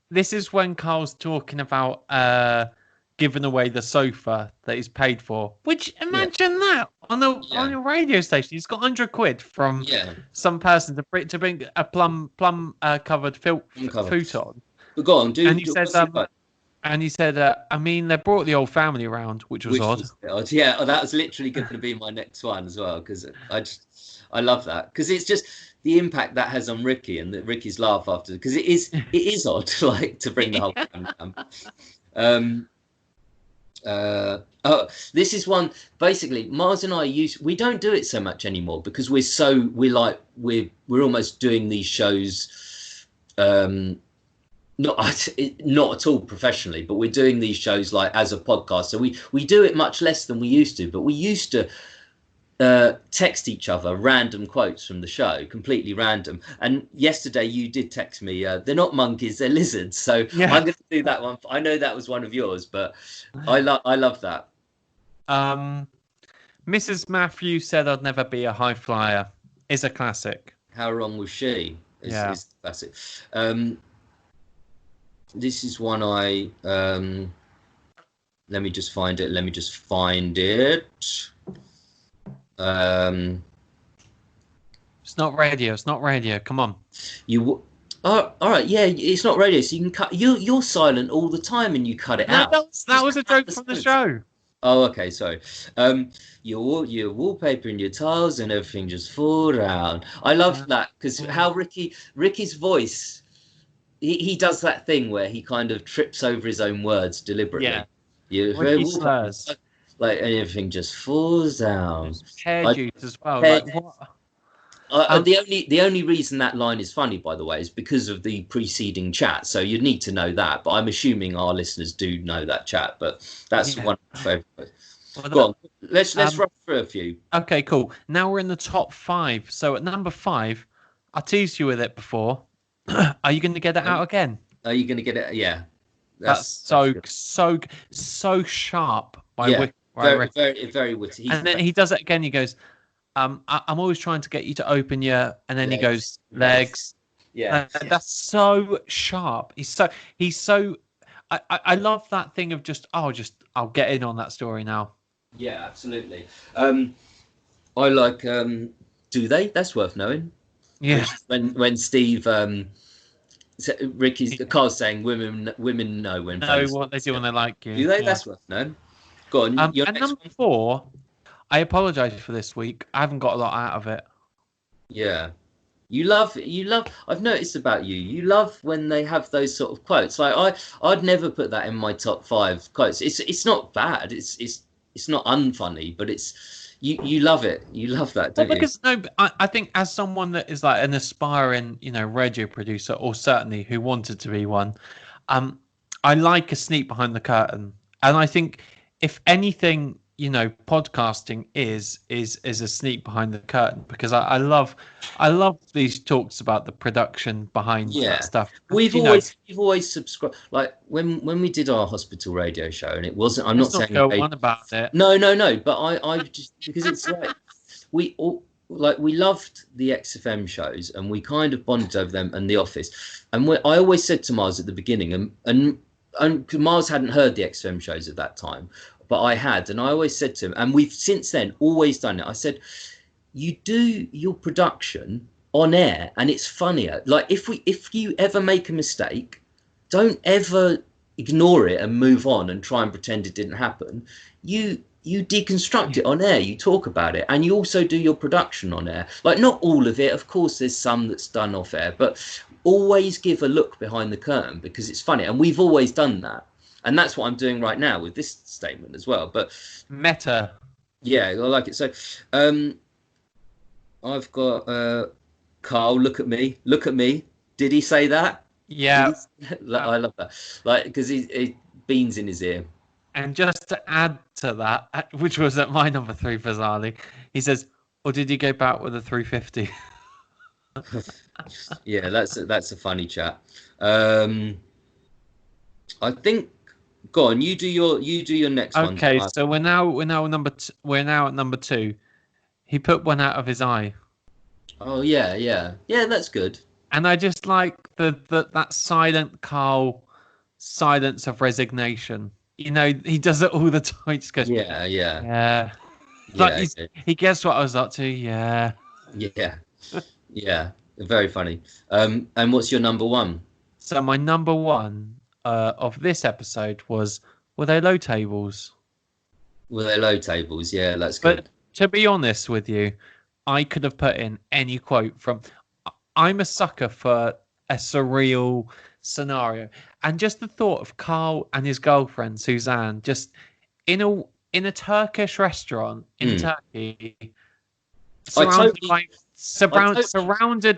This is when Karl's talking about giving away the sofa that he's paid for. Which imagine that on a radio station, he's got £100 from some person to bring a plum covered futon. But go on, dude. And he said, I mean, they brought the old family around, which was odd. Yeah, that was literally going to be my next one as well, because I love that. Because it's just the impact that has on Ricky and Ricky's laugh after, because it is odd, like, to bring the whole family down. This is one, basically, Mars and I we don't do it so much anymore because we're almost doing these shows, not at all professionally, but we're doing these shows like as a podcast. So we do it much less than we used to, but we used to text each other random quotes from the show, completely random. And yesterday you did text me, they're not monkeys, they're lizards. So I'm going to do that one. I know that was one of yours, but I love that. Mrs. Matthews said I'd never be a high flyer is a classic. How wrong was she? Is classic. This is one let me just find it. It's not radio. Come on. All right. Yeah, it's not radio. So you can cut. You're silent all the time, and you cut it out. That was a joke from the show. Oh, okay. Sorry. Your wallpaper and your tiles and everything just fall down. I love that because how Ricky's voice. He does that thing where he kind of trips over his own words deliberately. Yeah. Ricky slurs. Like everything just falls down. Hair juice as well. Like what? The only reason that line is funny, by the way, is because of the preceding chat. So you'd need to know that. But I'm assuming our listeners do know that chat. But that's one of my favourites. Go on. Let's run through a few. Okay, cool. Now we're in the top 5. So at number 5, I teased you with it before. Are you going to get it out again? Are you going to get it? Yeah. That's so sharp. Very witty. And then he does it again. He goes, I'm always trying to get you to open your, and then he goes, legs. Yeah. That's so sharp. He's so, I love that thing of I'll get in on that story now. Yeah, absolutely. I like, do they? That's worth knowing. Yeah. When Steve, Carl's saying women know when. Know what they do when they like you. Do they? Yeah. That's worth knowing. Go on. And number 4, I apologise for this week. I haven't got a lot out of it. Yeah. You love. I've noticed about you. You love when they have those sort of quotes. Like I'd never put that in my top 5 quotes. It's not bad. It's not unfunny, but it's. You love it. You love that, don't you? I think as someone that is like an aspiring, radio producer, or certainly who wanted to be one, I like a sneak behind the curtain, and I think if anything, podcasting is a sneak behind the curtain, because I love these talks about the production behind that stuff. We've always subscribed, like when we did our hospital radio show, and it wasn't. I'm not saying go on about it. No. But I just because it's like we loved the XFM shows, and we kind of bonded over them and The Office. And I always said to Mars at the beginning, and Mars hadn't heard the XFM shows at that time. But I had, and I always said to him, and we've since then always done it. I said, you do your production on air, and it's funnier. Like if you ever make a mistake, don't ever ignore it and move on and try and pretend it didn't happen. You deconstruct it on air, you talk about it, and you also do your production on air. Like, not all of it, of course, there's some that's done off air, but always give a look behind the curtain, because it's funny, and we've always done that. And that's what I'm doing right now with this statement as well. But meta. Yeah, I like it. So I've got Karl, look at me. Did he say that? Yeah. I love that. Like, because he beans in his ear. And just to add to that, which was at my number 3, bizarrely, he says, or did he go back with a 350? Yeah, that's a funny chat. I think. Go on, you do your next one. Okay, so we're now at number 2. He put one out of his eye. Oh yeah, that's good. And I just like that silent Karl, silence of resignation. You know, he does it all the time. He just goes, yeah. Like he guessed what I was up to. Yeah. Very funny. And what's your number 1? So my number 1 of this episode was, were they low tables? Were they low tables? Yeah, that's good. But to be honest with you, I could have put in any quote from. I'm a sucker for a surreal scenario, and just the thought of Karl and his girlfriend Suzanne just in a Turkish restaurant in Turkey, surrounded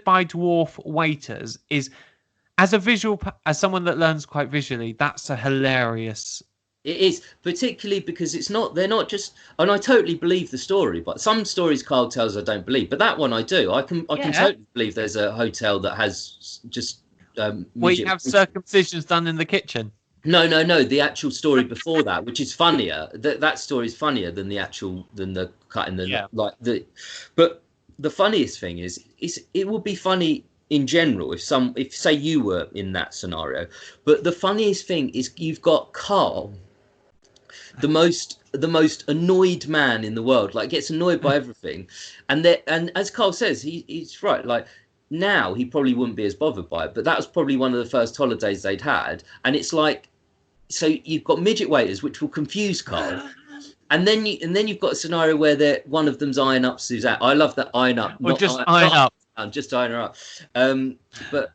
by dwarf waiters, is, as someone that learns quite visually, that's a hilarious. It is, particularly because they're not just, and I totally believe the story, but some stories Karl tells I don't believe, but that one I do. I can totally believe there's a hotel that has just where you have circumcisions done in the kitchen. No, the actual story before that, which is funnier. That story is funnier than the cut in the but the funniest thing is it would be funny in general if say you were in that scenario, but the funniest thing is you've got Karl, the most annoyed man in the world, like gets annoyed by everything, and as Karl says, he's right, like now he probably wouldn't be as bothered by it, but that was probably one of the first holidays they'd had, and it's like, so you've got midget waiters which will confuse Karl. And then you've got a scenario where one of them's eyeing up Suzanne. I love that, eyeing up. Or just eyeing up. Just eyeing her up. But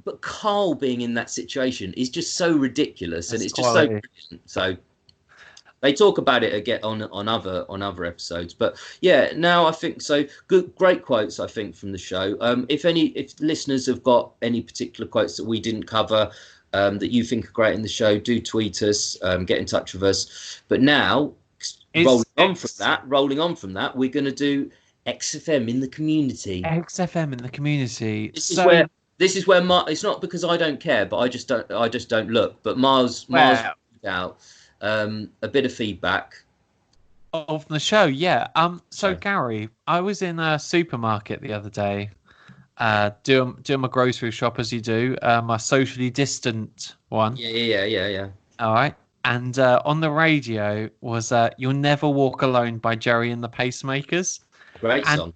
but Karl being in that situation is just so ridiculous, and it's just so brilliant. So they talk about it again on other episodes. But yeah, now I think so. Great quotes, I think, from the show. If listeners have got any particular quotes that we didn't cover, that you think are great in the show, do tweet us, get in touch with us. But now, rolling on from that, we're going to do XFM in the community. XFM in the community. This is where it's not because I don't care, but I just don't look. But Miles out a bit of feedback of the show. Yeah. So Gary, I was in a supermarket the other day. Doing my grocery shop as you do, my socially distant one. Yeah. All right, and on the radio was "You'll Never Walk Alone" by Jerry and the Pacemakers. Great song.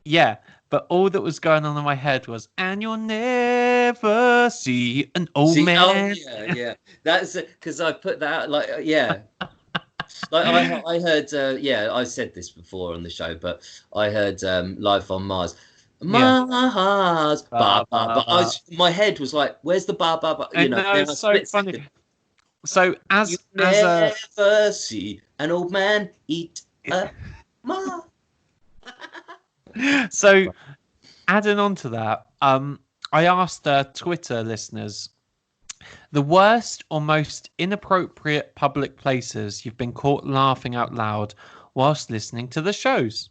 Yeah, but all that was going on in my head was, "And you'll never see an old man." Oh, yeah. That's because I put that like Like I heard, I said this before on the show, but I heard Life on Mars. Mars, ba, ba, ba. My head was like, "Where's the ba ba ba?" You know, it's so funny. Second. So you never see an old man eat a Mars. So, adding on to that, I asked Twitter listeners the worst or most inappropriate public places you've been caught laughing out loud whilst listening to the shows.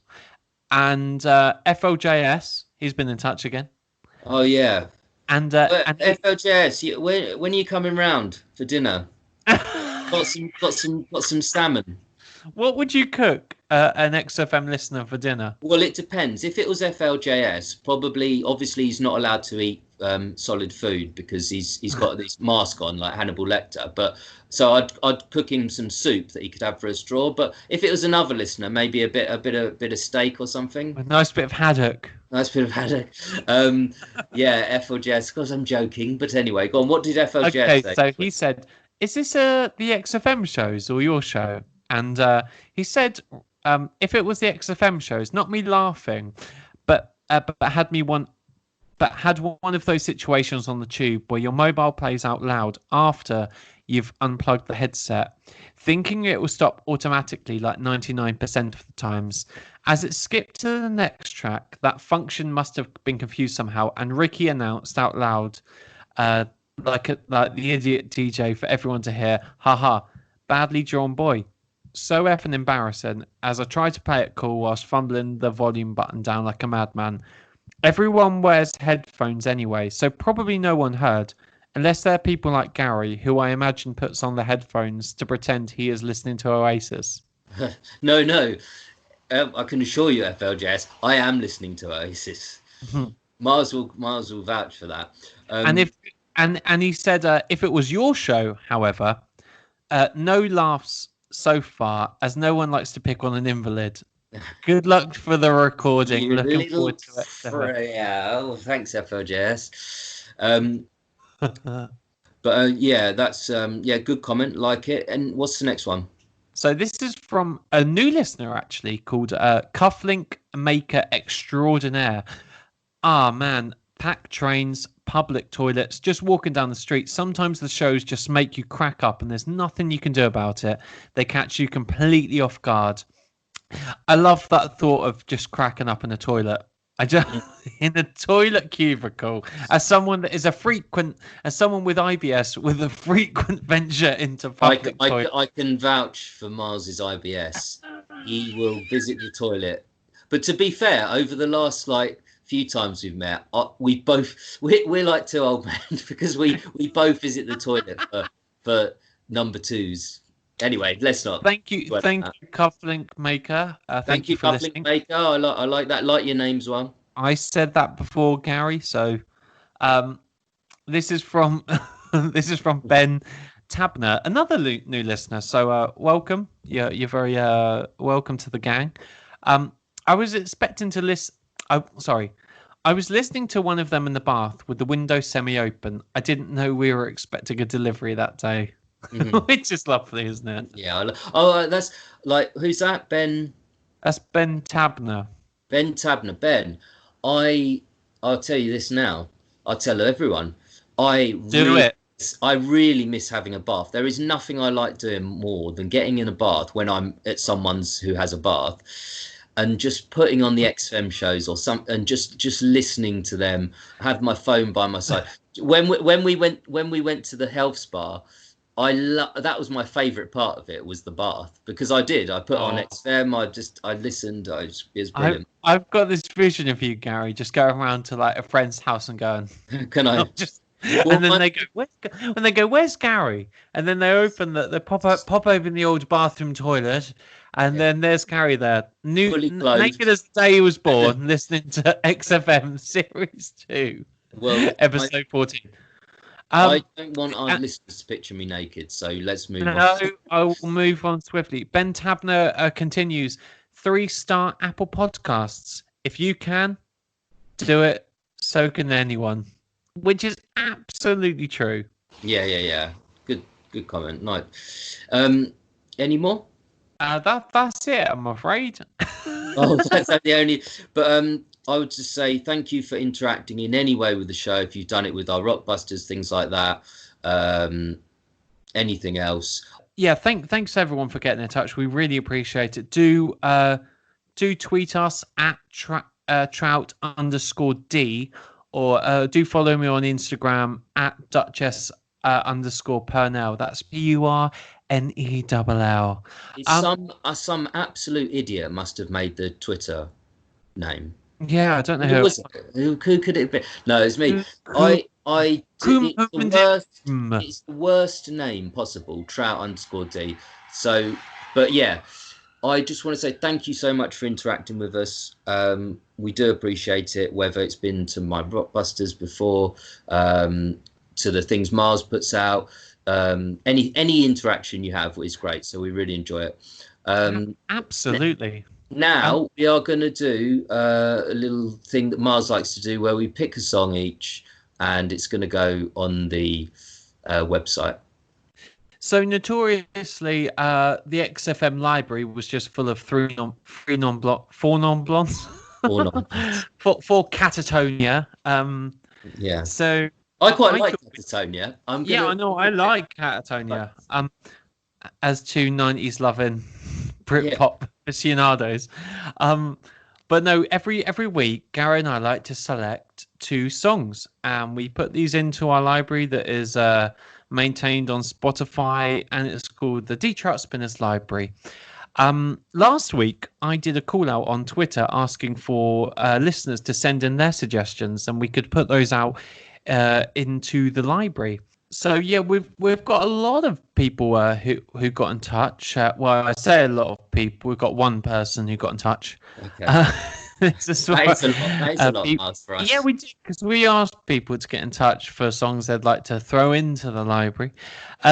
And FLJS, he's been in touch again. Oh yeah. And FLJS, when are you coming round for dinner? got some salmon. What would you cook an XFM listener for dinner? Well, it depends. If it was FLJS, obviously he's not allowed to eat solid food because he's got this mask on like Hannibal Lecter. But so I'd cook him some soup that he could have for a straw. But if it was another listener, maybe a bit of steak or something. A nice bit of haddock. Nice bit of haddock. Yeah, FLJS. Of course, I'm joking. But anyway, go on. What did FLJS say? So he said, "Is this the XFM shows or your show?" And he said, "If it was the XFM shows, not me laughing, but had one of those situations on the tube where your mobile plays out loud after you've unplugged the headset, thinking it will stop automatically like 99% of the times. As it skipped to the next track, that function must have been confused somehow, and Ricky announced out loud, like the idiot DJ for everyone to hear, haha, badly drawn boy. So effing embarrassing, as I tried to play it cool whilst fumbling the volume button down like a madman. Everyone wears headphones anyway, so probably no one heard, unless they're people like Gary, who I imagine puts on the headphones to pretend he is listening to Oasis." No. I can assure you, FLJS, I am listening to Oasis. Mars will vouch for that. And he said, if it was your show, however, no laughs so far, as no one likes to pick on an invalid. Good luck for the recording. Looking forward to it. Yeah, thanks, FLJS. But yeah, that's good comment. Like it. And what's the next one? So this is from a new listener actually called Cufflink Maker Extraordinaire. Ah man, packed trains, public toilets, just walking down the street. Sometimes the shows just make you crack up and there's nothing you can do about it. They catch you completely off guard. I love that thought of just cracking up in a toilet. In a toilet cubicle, as someone that is as someone with IBS with a frequent venture into public toilets. I can vouch for Mars's IBS. He will visit the toilet. But to be fair, over the last few times we've met, we're like two old men because we both visit the toilet for number twos. Anyway, let's not. Thank you, Cufflink Maker. Thank you for Cufflink listening. Maker. I like that. Like your name as well. I said that before, Gary. So, this is from Ben Tabner, another new listener. So, welcome. You're very welcome to the gang. I was expecting to listen. I was listening to one of them in the bath with the window semi-open. I didn't know we were expecting a delivery that day. Mm-hmm. Which is lovely, isn't it? Yeah. That's who's that? Ben. That's Ben Tabner. Ben Tabner. Ben, I'll tell you this now. I'll tell everyone. I really miss having a bath. There is nothing I like doing more than getting in a bath when I'm at someone's who has a bath, and just putting on the XFM shows or something, and just listening to them. I have my phone by my side. When we went to the health spa. That was my favourite part of it, was the bath, because I put on XFM. I listened. It was brilliant. I've got this vision of you, Gary, just going around to a friend's house and going, "Can I?" And then they go, "Where's Gary?" And then they pop open the old bathroom toilet, and then there's Gary there, naked as the day he was born, listening to XFM Series 2, episode 14. I don't want our listeners to picture me naked, so let's move on. No, I will move on swiftly. Ben Tabner continues, 3-star Apple Podcasts. If you can do it, so can anyone. Which is absolutely true. Yeah. Good comment. No. Any more? That's it, I'm afraid. That's the only. But I would just say thank you for interacting in any way with the show. If you've done it with our Rockbusters, things like that, anything else. Yeah, thanks everyone for getting in touch. We really appreciate it. Do tweet us at Trout_D, or do follow me on Instagram at Duchess_Purnell. That's PURNELL. Some absolute idiot must have made the Twitter name. Yeah, I don't know who could it be? No, it's me. It's the worst name possible, Trout_D. So, but yeah, I just want to say thank you so much for interacting with us. We do appreciate it, whether it's been to my Rockbusters before, to the things Mars puts out. Any interaction you have is great, so we really enjoy it. Absolutely. Now we are going to do a little thing that Mars likes to do, where we pick a song each, and it's going to go on the website. So notoriously, the XFM library was just full of four non-blondes. for Catatonia. Yeah. So I quite like Catatonia. Yeah, I know. I like Catatonia. As two 90s loving Britpop aficionados. But no, every week, Gary and I like to select 2 songs, and we put these into our library that is maintained on Spotify, and it's called the Trout Spinners Library. Last week, I did a call out on Twitter asking for listeners to send in their suggestions, and we could put those out into the library. So yeah, we've got a lot of people who got in touch. Well, I say a lot of people. We've got one person who got in touch. Okay. That is a lot for us. Yeah, we did, because we asked people to get in touch for songs they'd like to throw into the library.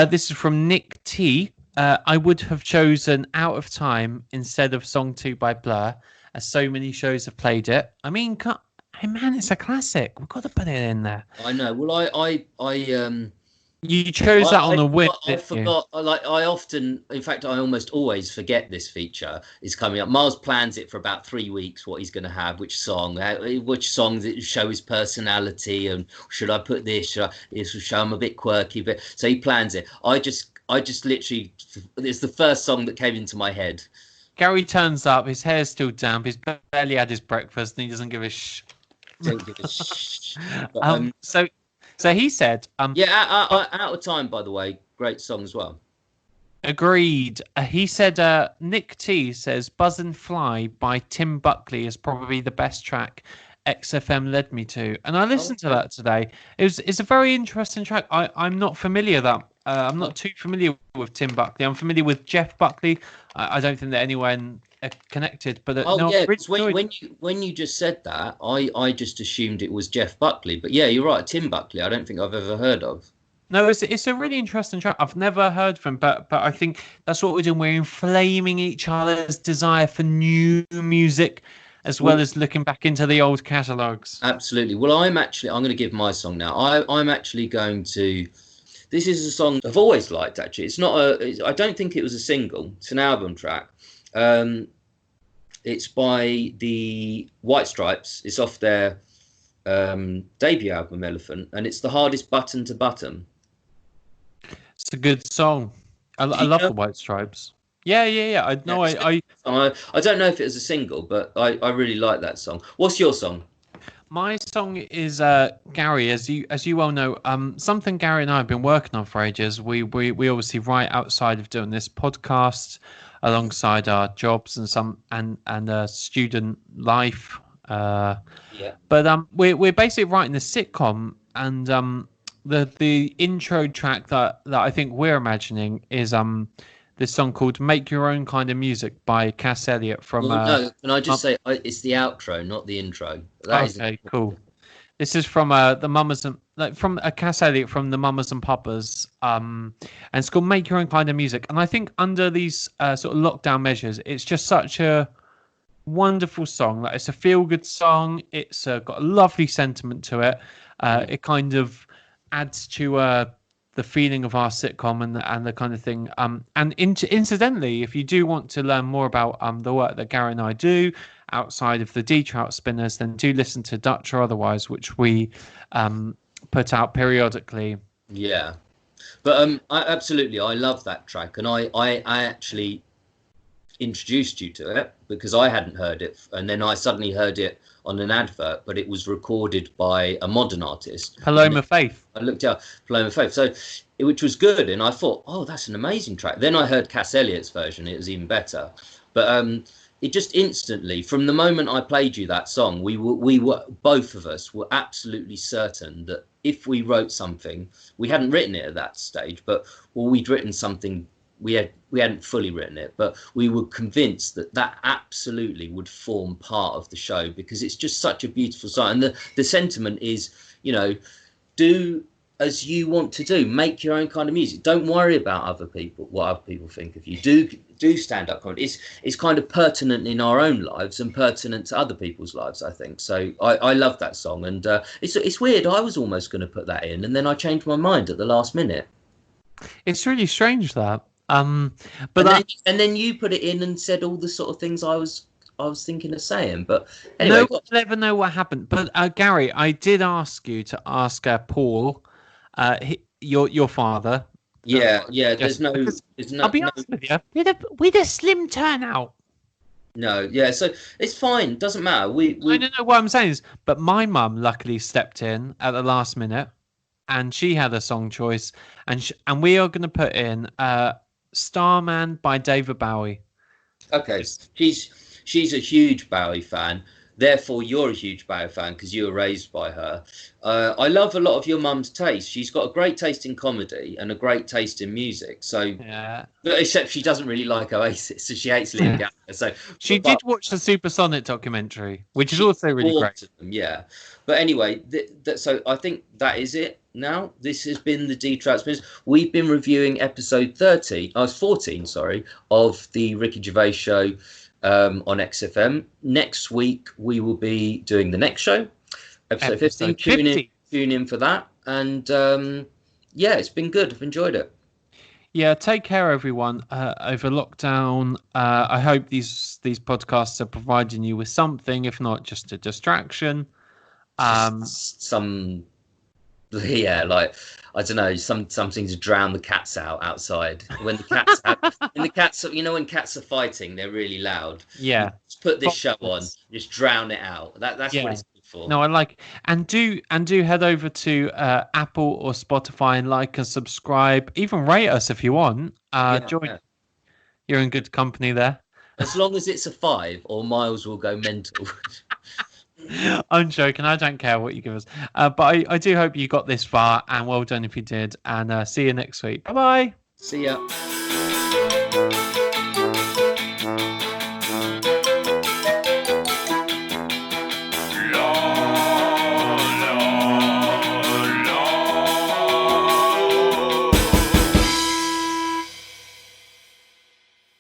This is from Nick T. I would have chosen Out of Time instead of Song 2 by Blur, as so many shows have played it. I mean, hey man, it's a classic. We've got to put it in there. I know. Well, you chose that on a whim. I forgot. I often, in fact, I almost always forget this feature is coming up. Mars plans it for about 3 weeks, what he's going to have, which song that show his personality, and should I put this? This will show him a bit quirky, but so he plans it. I just literally, it's the first song that came into my head. Gary turns up, his hair's still damp, he's barely had his breakfast, and he doesn't give a shh. Don't give a shh. But, So he said... Out of Time, by the way, great song as well. Agreed. He said, Nick T says, Buzz and Fly by Tim Buckley is probably the best track XFM led me to. And I listened to that today. It's a very interesting track. I'm not familiar that. I'm not too familiar with Tim Buckley. I'm familiar with Jeff Buckley. I don't think that anyone connected, but when you just said that, I just assumed it was Jeff Buckley, but yeah, you're right, Tim Buckley I don't think I've ever heard of. No, it's a really interesting track. I've never heard from him, but I think that's what we're doing. We're inflaming each other's desire for new music, as well as looking back into the old catalogues. Absolutely. Well, I'm going to give my song now. I'm actually going to. This is a song I've always liked. Actually, it's not I don't think it was a single. It's an album track. It's by the White Stripes. It's off their debut album Elephant, and it's The Hardest Button to Button. It's a good song. I love the White Stripes. Yeah. I don't know if it was a single, but I really like that song. What's your song? My song is Gary, as you well know, something Gary and I have been working on for ages. We obviously write outside of doing this podcast, alongside our jobs and student life. But we're basically writing a sitcom, and the intro track that I think we're imagining is this song called "Make Your Own Kind of Music" by Cass Elliot from. No, can I just say it's the outro, not the intro. Okay, cool. This is from the Mamas and from Cass Elliot from the Mamas and Papas, and it's called "Make Your Own Kind of Music." And I think under these sort of lockdown measures, it's just such a wonderful song. Like, it's a feel-good song. It's got a lovely sentiment to it. It kind of adds to the feeling of our sitcom and the kind of thing. And incidentally, if you do want to learn more about the work that Gary and I do outside of the Trout Spinners, then do listen to Dutch or Otherwise, which we put out periodically. Yeah, but I love that track, and I actually introduced you to it because I hadn't heard it, and then I suddenly heard it on an advert, but it was recorded by a modern artist, Paloma Faith. I looked out Paloma Faith, which was good, and I thought, oh, that's an amazing track. Then I heard Cass Elliott's version; it was even better. But it just instantly, from the moment I played you that song, we were both of us were absolutely certain that if we wrote something, we hadn't written it at that stage, but we'd written something we hadn't fully written it, but we were convinced that absolutely would form part of the show, because it's just such a beautiful song. And the sentiment is, do as you want to do, make your own kind of music. Don't worry about what other people think of you. Do stand up comedy. It's kind of pertinent in our own lives and pertinent to other people's lives, I think. So I love that song, and it's weird. I was almost going to put that in, and then I changed my mind at the last minute. It's really strange that. And then you put it in and said all the sort of things I was thinking of saying. But anyway, no one will ever know what happened. But Gary, I did ask you to ask Paul, your father. Yeah. There's no. I'll be honest with you. With a slim turnout. No, yeah. So it's fine. Doesn't matter. I don't know what I'm saying is, but my mum luckily stepped in at the last minute, and she had a song choice, and we are going to put in "Starman" by David Bowie. Okay, she's a huge Bowie fan. Therefore, you're a huge Bowie fan because you were raised by her. I love a lot of your mum's taste. She's got a great taste in comedy and a great taste in music. So, yeah. But except she doesn't really like Oasis, so she hates Liam Gallagher. So she did watch the Supersonic documentary, which is also really great. Yeah, but anyway, so I think that is it. Now, this has been the Trout. We've been reviewing episode 14, of the Ricky Gervais show. On XFM. Next week we will be doing the next show, episode 15. Tune in for that. And it's been good. I've enjoyed it. Yeah, take care, everyone. Over lockdown, I hope these podcasts are providing you with something, if not just a distraction. I don't know, something to drown the cats outside. When the cats, when cats are fighting, they're really loud. Yeah. Just put this show on, just drown it out. That's what it's good for. No, I like it. And do head over to Apple or Spotify and like and subscribe. Even rate us if you want. Join. Yeah. You're in good company there. As long as it's a 5, or Miles will go mental. I'm joking. I don't care what you give us. But I do hope you got this far, and well done if you did. And see you next week. Bye-bye. See ya.